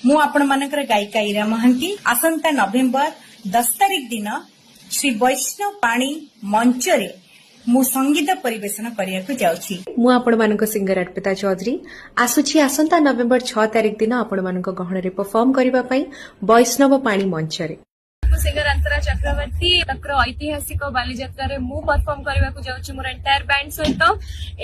मु आपण मानकर गायिका इरा महांती आसंता नवेम्बर 10 तारिख दिन श्री वैष्णव पाणी मंच रे मु संगीत परिवेशन करिया जाउछि। मु आपण मानक सिंगर अर्पिता चौधरी आसुछि आसंता नवेम्बर 6 तारिख दिन आपण मानक गहण रे परफॉर्म करिबा पई वैष्णव पाणी मंच रे। सिंगर अंतरा चक्रवर्ती तकर ऐतिहासिक बालीजात्रा रे मु परफॉर्म करबा को जाउछि मोर एंटायर बैंड सहित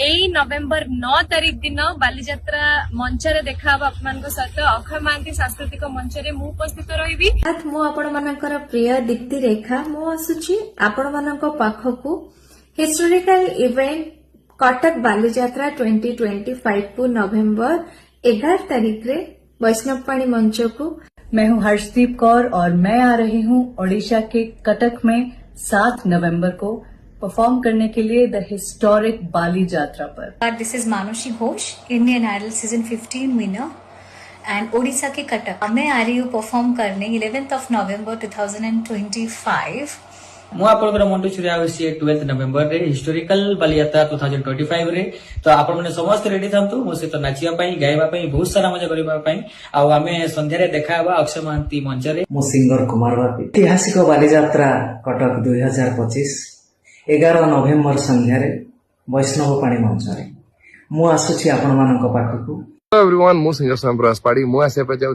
एई नवेम्बर 9 तारिख दिन बालीजात्रा मंच रे देखाब आपमान को सहित अक्षय महांती सांस्कृतिक मंच रे मु उपस्थित रहिबी। मु आपण मानकर प्रिय दीप्ति रेखा मु आसुछि आपण मानक पाखकु हिस्टोरिकल इवेंट कटक बालीजात्रा 2025 को नवेम्बर 11 तारिख रे वैष्णव पाणी मंच को। मैं हूं हर्षदीप कौर और मैं आ रही हूं ओडिशा के कटक में 7 नवंबर को परफॉर्म करने के लिए द हिस्टोरिक बाली जात्रा पर। This is Manushi Ghosh, Indian Idol season 15 winner and Odisha के कटक। मैं आ रही हूँ परफॉर्म करने 11 नवंबर 2025। मु आपनकर मंटू छुरिया होसी 12 नवंबर रे हिस्टोरिकल बालीयात्रा 2025 रे। तो आपण माने समस्त रेडी थांतु मो से तो नाचिया पई गायबा पई बहुत सारा मजा करबा पई आ आमे संध्या रे देखाबा अक्षय महांती मंच रे। मो सिंगर कुमार बापी ऐतिहासिक बालीजात्रा कटक 2025 11 नवेम्बर संध्या रे वैष्णव पाणी मंच रे मु आसुछि आपण मानक पाखकु। Hello everyone, मु सिंगर संब्रास पाड़ी मु आसे पे जाउ